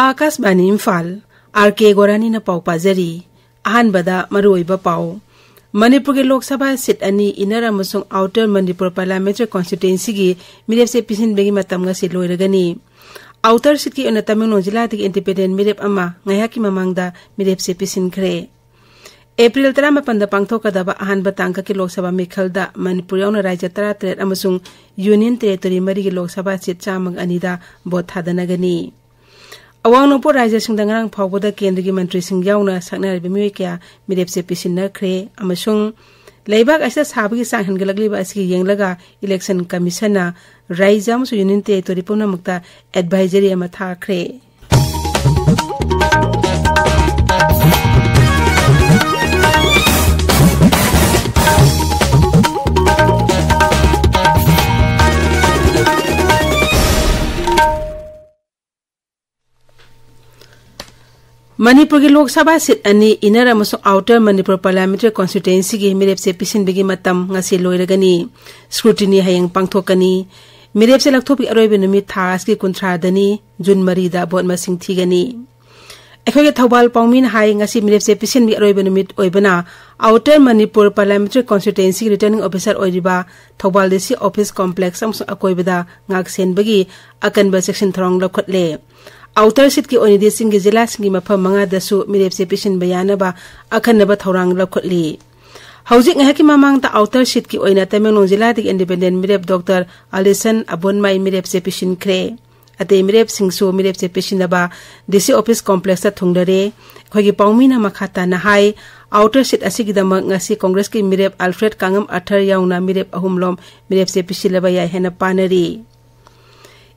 Akashvani Imphal R K गोरानी न पाउ पाजरी अहानबदा मरुइबा पाउ मणिपुर के लोकसभा सीट अनि इनर अमसुंग आउटर मणिपुर पार्लियामेंट्री कॉन्स्टिट्यूएंसी की मिरेप से पिसिन बेगी मतम ngasi लोइरगनी आउटर सीट की अन तमिलनाडु जिला की इंडिपेंडेंट मिरेप अमा ngaya की ममांगदा मिरेप से पिसिन खरे एप्रिल 15 पांगथोकदबा अहानबा तांका की लोकसभा मिखलदा मणिपुर यावना राज्य 33 अमसुंग यूनियन टेरिटोरी मरी की लोकसभा सीट चामंग अनिदा बोट थादनगनी अवांग नोंपोर राज्य सिंगदंगरांग फावबदा केंद्र की मंत्री सिंह यावना सकनारिबे मियोय क्या मिरेप से पिसिननखरे अमसुंग लेबाक असिदा साबगी सांग हनगलगलिबा असकी येंगलगा इलेक्शन कमीशन राज्य अमसुंग यूनियन टेरिटोरी पुनमुक्ता एडवाइजरी अमा थाखरे मणिपुर की लोकसभा सीट अनि इनर अमसुंग आउटर मणिपुर पार्लियामेंट्री कॉन्स्टिट्यूएंसी की मिरेप से पिसिनबेगी मतम ngasi लोइरगनी स्क्रूटिनी हयंग पांगथोकनी मिरेप से लखथोपी अरोइबे नुमित थास की कुंथ्रादनी जून मरीदा बोट मसिंग थीगनी अखोगे थौबाल पाउमिन हाय ngasi मिरेप से पिसिनबी अरोइबे नुमित ओइबना outer Manipur parliamentary constituency returning officer ओइरिबा थौबाल देसी ऑफिस कॉम्प्लेक्स अमसुंग अकोइबदा ngaksenbagi अकनबा सेक्शन थरंग लखोटले आउटर सीट की ओनिदे सिंह जिला सिंह मफम मंगा दसु मिरेप से पिसिन बयानबा अखनबा थौरांग लखोटली हौजिक ngahaki mamangta आउटर सीट की ओइना तमिलनाडु जिला दी इंडिपेंडेंट मिरेप डॉक्टर अलिसन अबोनमाई मिरेप से पिसिन खरे अते मिरेप सिंहसु मिरेप से पिसिनबा डीसी ऑफिस कॉम्प्लेक्स थुंगदरे खोगी पाउमिना मखाता नहाई आउटर सीट असिगिदमक ngasi कांग्रेस की मिरेप अल्फ्रेड कांगम अथर याउना मिरेप अहुमलोम मिरेप से पिसिलबा याय हेना पानरी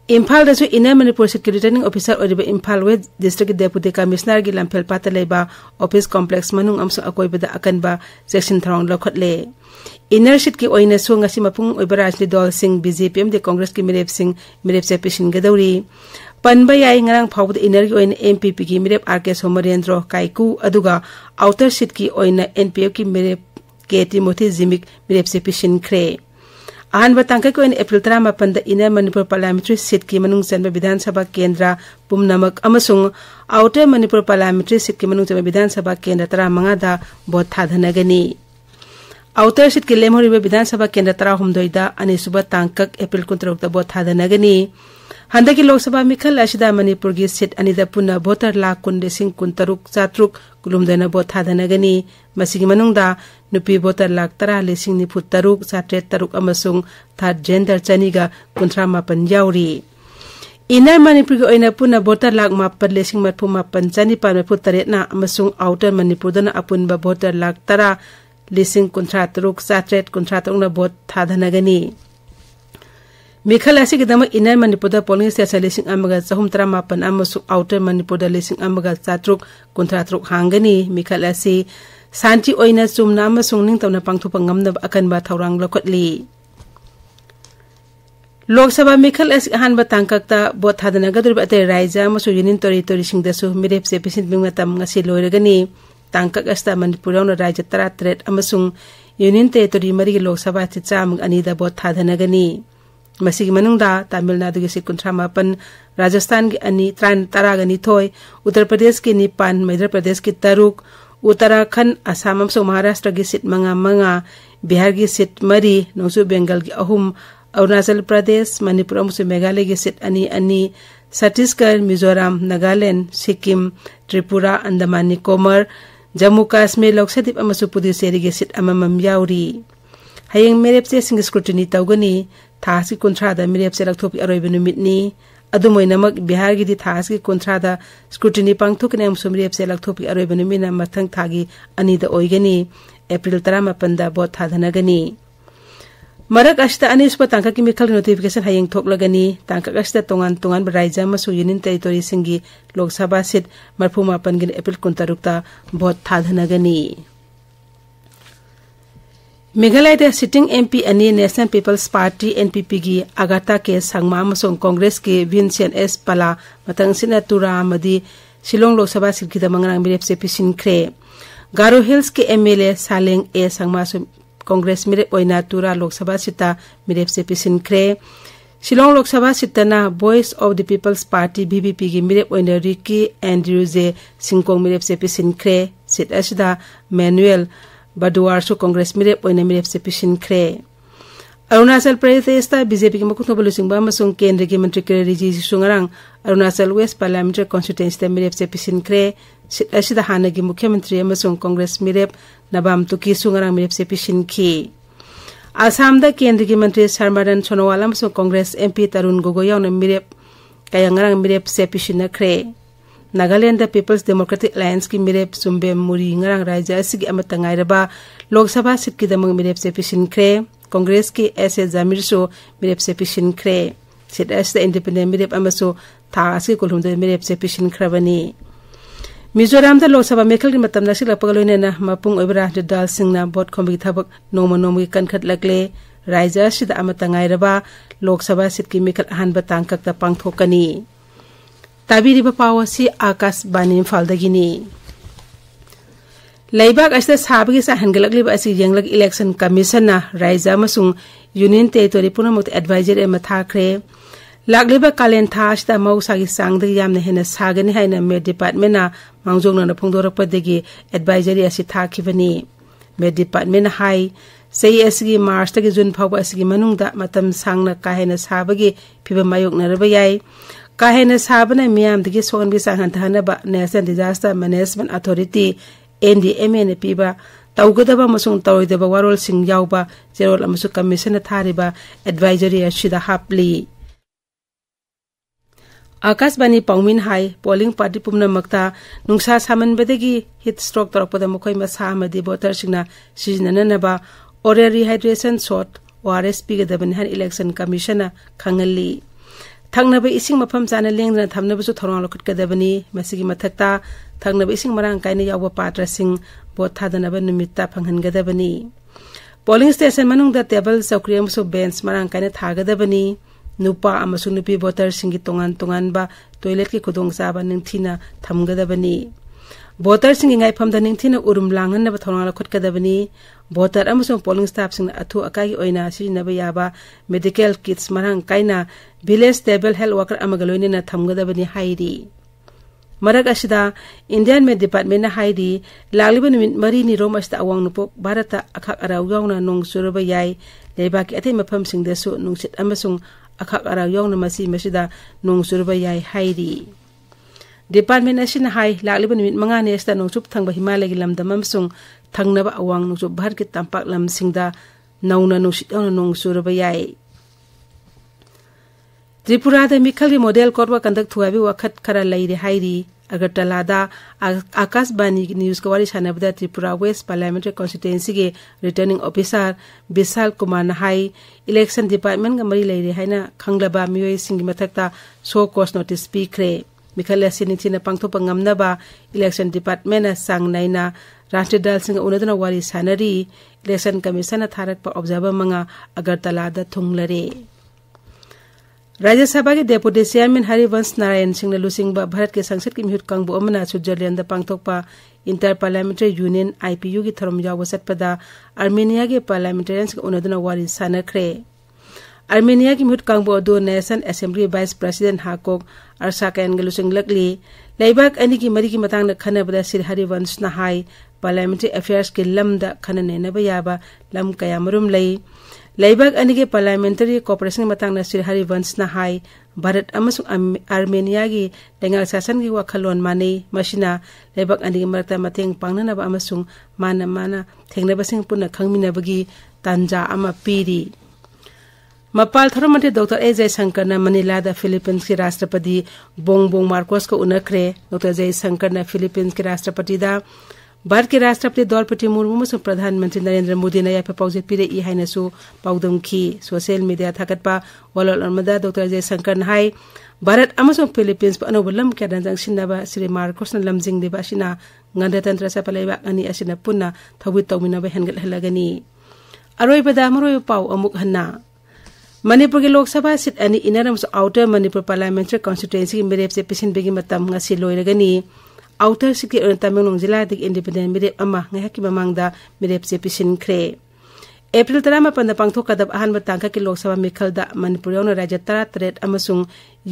इम्फाल दसु इनर मणिपुर सीट की रिटर्निंग ऑफिसर और Imphal west district deputy commissioner की लंफेल पाता लेबा ऑफिस कॉम्प्लेक्स मनुंग अमसु अकोइबदा अकनबा सेक्शन थरंग लखोटले इनर सीट की ओइना सु ngasi मपुंग ओइबा राजनीति दल सिंह बीजेपी दे कांग्रेस की मिरेप सिंह मिरेप से पिसिन गदौरी पनबा याय ngarang फावद इनर की ओइना एमपीपी की मिरेप आरके सोमरेंद्र काइकू अदुगा आउटर सीट की ओइना एनपीएफ की मिरेप के तिमोथी जिमिक मिरेप से पिसिन खरे अहानबा तांका को अप्रैल 15 इनर मणिपुर पार्लियामेंट्री सीट की मनुंग चंबा विधानसभा केंद्र पुमनमक अमसुंग आउटर मणिपुर पार्लियामेंट्री सीट की मनुंग चंबा विधानसभा केंद्र 35 दा बोट थाधनगनी आउटर सीट की लेमहोरिबा विधानसभा केंद्र 39 दा अनिसुबा तांकक अप्रैल 19 दा बोट थाधनगनी हंदकी लोकसभा मिखल असिदा मणिपुर की सीट अनिदा पुना voter lakh 13,730 कुलुमदना boat थाधनगनी मसिगी मनुंगदा नुपी voter lakh 13,93,730 अमसुंग third gender चनीगा 59 याउरी inner Manipur की ओइना पुना वोटर लाख 9,39,993 ना अमसुंग आउटर मणिपुर दना अपुनबा वोटर लाख 13,93,730 ना बोट थाधनगनी मिखल असिगिदम इनर मणिपुर दा पोलिंग स्टेशन 1,438 अमसुंग आउटर मणिपुर दा 1,433 हांगनी मिखल असि शांति ओइना चुमना अमसुंग निंगतौना पांगथोपा ngamnaba अकनबा थौरांग लखोटली लोकसभा मिखल अस अहानबा तांककता बोट थादनगदुरबा अते राज्य अमसु यूनियन टेरिटोरी सिंगदसु मिरेप से पिसिन बिंगतम ngasi लोइरगनी तांकक अस्ता मणिपुर यावना राज्य 33 अमसुंग यूनियन टेरिटोरी मरी लोकसभा सीट चामंग अनिदा बोट थादनगनी मसिगी मनुंगदा तमिलनाडु की सीट 58 राजस्थान की अनि 13 उत्तर प्रदेश की 9 मध्य प्रदेश की 3 उत्तराखंड असम और महाराष्ट्र की सीट 5 बिहार की सीट 3 नोंसु बेंगल की 3 अरुणाचल प्रदेश मणिपुर और मेघालय की सीट 2 छत्तीसगढ़ मिजोरम नागालैंड सिक्किम त्रिपुरा अंडमान निकोबार जम्मू काश्मीर लक्षद्वीप और पुदुचेरी की सीट अममम याउरी हयेंग मेरेप से सिंग स्क्रूटिनी तौगनी थासी कुंथ्रादा मिरेप से लखथोपी अरोइबे नुमितनी अदुमोइनमक बिहार की थासी कुंथ्रादा स्क्रूटिनी पांगथोकने अमसु मिरेप से लखथोपी अरोइबे नुमिना मथंग थागी अनिदा ओइगनी अप्रैल 15 दा बोट थाधनगनी मरक अष्टा अनिसुबा तांका की मिखल नोटिफिकेशन हयेंग थोकलगनी तांका अष्टा तोंगान राज्य अमसु यूनियन टेरिटोरी सिंगी लोकसभा सीट 35 गिन अप्रैल 19 दा बोट थाधनगनी मेघालय दा सिटिंग एमपी अनि नेशनल पीपल्स पार्टी एनपीपी की अगाता के संगमा अमसुंग कांग्रेस के विंसेंट एस पला मतंगसिना तुरा मदी शिलोंग लोकसभा सीट की दमंगरांग मिरेप से पिसिन खरे गारो हिल्स के एमएलए सालेंग ए संगमा कांग्रेस मिरेप ओइना तुरा लोकसभा सीटा मिरेप से पिसिन खरे Shillong Lok Sabha sitana Voice of the People's Party BBP gi mirep oina Ricky Andrews singkong mirep se pisin kre sit asida Manuel Baduar su Congress mirep oina mirep se pisin kre Arunachal Pradesh ta BJP ki makutno bolu singba masung kendra ki mantri kre riji sungarang Arunachal West Parliamentary Constituency ta mirep se pisin kre sit asida hana gi Mukhyamantri amasung Congress mirep Nabam Tuki sungarang mirep se pisin ki Assam da Kendra ki Mantri Sarmadan Sonowal amasung Congress MP Tarun Gogoi yauna mirep kayangarang mirep se pisin kre Nagaland da People's Democratic Alliance ki mirep sumbe muri ngarang raja asigi amatangai raba Lok Sabha sit ki damang mirep se pisin kre Congress ki S.A. Zamir so mirep se pisin kre sit as the independent mirep amaso tha asigi kolhumda mirep se pisin kravani Mizoram da Lok Sabha mekhal ki matam nasil apagaloine na mapung oibra dal singna bot khombi thabak noma nomi kankat lagle raja sida amatangai raba Lok Sabha sit ki mekhal han batang kakta pangthokani Tabiri ba pawasi Akas Bani Faldagini Laibak asda sabagi sa hangalagli ba asi yanglag election commission na raisa masung union territory punamut advisory e mathakre lagli ba kalen thash da mausagi sangda yamna hena sagani haina med department na mangjong na phongdorak padegi advisory asi thakibani med department hai sei asgi march tagi jun phawba asgi manungda matam sangna kahena sabagi phiba mayok naraba yai kahena sabana miyam digi soganbi sanghan thana ba National Disaster Management Authority NDMA ne piba tawgadaba masung tawoidaba warol sing yawba zerol amasu commission thariba advisory ashida hapli Akas Bani Pangmin hai polling party pumna makta nungsa saman bedegi heat stroke torakpada mokoi masa amadi voter singna sijnana ba oral rehydration shot ORSP gadaban han election commission khangali Thangnaba ising mafam chana lengna thamnaba su thorong lokhat kadabani masigi mathakta thangnaba ising marang kaina yawba patra sing bot thadanaba numitta phanghan gadabani polling station manungda table saukriam su bench marang kaina thagadabani nupa amasung nupi voter singi tongan ba toilet ki khudong saba ningthina thamgadabani voter singi ngai phamda ningthina urum langan na thorong lokhat kadabani voter amasung polling staff sing athu akai oina sinaba yaba medical kits marang kaina village stable health worker amagaloine na thamgadabani hairi marak asida Indian Med Department na hairi lagliba numit mari ni romasta awang nupok Bharata akhak araw yawna nong suraba yai leibaki atay mafam sing deso nungsit amasung akhak araw yawna masida nong suraba yai hairi Department asina hai lagliba numit mga nesta nong sup thangba Himalaya gi lamdam amasung thangnaba awang nong sup Bharat ki tampak lam singda nauna nungsit yawna nong suraba yai Tripura da Mikhalgi model korwa kandak thuabi wakhat khara laire hairi Agartala da Akas Bani news kawari sanabda Tripura West Parliamentary Constituency ge returning officer Bisal Kumar Nahai election department ga mari laire haina khanglaba miyoi singi mathakta show cause notice pikre Mikhalia sinithina pangthopa ngamna ba election department na sangnaina Rashtriya Dal singa unadana wari sanari election commission na tharak pa observer manga Agartala da thunglare Rajya Sabha के deputy chairman Harivansh Narayan Singh ने लुसिंगबा भारत के संसद की मिहुत कांगबो अमना Switzerland दा पांगथोकपा inter parliamentary union IPU की थरम याव Satapada Armenia के parliamentarians के उनदना वारी सानखरे आर्मेनिया की मिहुत कांगबो दो नेशन असेंबली वाइस प्रेसिडेंट हाकोक अरसाकन के लुसिंग लगली लेबाक अनि की मरी की मतंग न खनबदा सिर हरिवंश ना हाई पार्लियामेंट्री अफेयर्स के लमदा खनने न बयाबा लम कयामरुम लई Laibak anige parliamentary cooperation matang na Sri Harivansh na hai Bharat amasung Armenia gi lengal sasan gi wakhalon mani masina laibak anige marta mateng pangnana ba amasung mana thengna basing punna khangmina bagi tanja ama piri Mapal Tharamante Dr. A. Jaishankar na Manila da Philippines ki Rashtrapati Bongbong Marcos ko unakre Dr. Jaishankar na Philippines ki Rashtrapati da Bharat के राष्ट्रपति द्रौपदी मुर्मू मसुं प्रधानमंत्री नरेंद्र मोदी ने यापे पाउजे पिरे इ हाइनसु पाउदम खी social media थाकतपा वलल अनमदा डॉक्टर जयशंकर नाहाई भारत अमसुं फिलीपींस प अनोबलम के दांजंग सिन्नाबा श्री मार्कोस न लमजिंग देबा सिना गणतंत्र सपलाइबा अनि असिना पुन्ना थबु तौमिनाबा हेंगल हलगनी अरोइबदा मरोय पाउ अमुक हन्ना मणिपुर के लोकसभा सीट अनि इनरम आउटर मणिपुर पार्लियामेंट्री कॉन्स्टिट्यूएंसी की मेरेप से पिसिन बेगी मतम ngasi loiragani outer sikki Tamenglong जिला दिग इंडिपेंडेंट मेरेप अमा ngahaki mamangda मेरेप से पिसिन khre April 14 पांगथोकदब अहानब तांका की लोकसभा मिखलदा मणिपुर यावना राज्य 33 अमसुंग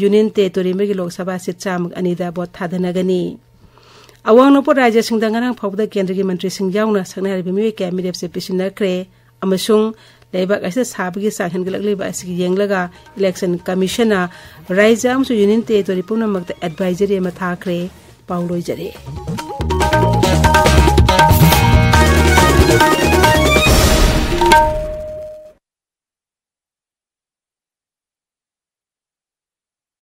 यूनियन टेरिटोरी की लोकसभा सीट 102 बोट थादनगनी अवांग नोपुर राज्य सिंह दंगरंग फाउदा केंद्र की मंत्री सिंह यावना सकनारिबि मिवे कैबिनेट से पिसिनरख्रे अमसुंग लेबाक असे साबगी सांहनगलगलिबा असि येंगलगा इलेक्शन कमिशन राज्य अमसु यूनियन टेरिटोरी पुनमक एडवाइजरी अमा थाख्रे पाउलोइजरे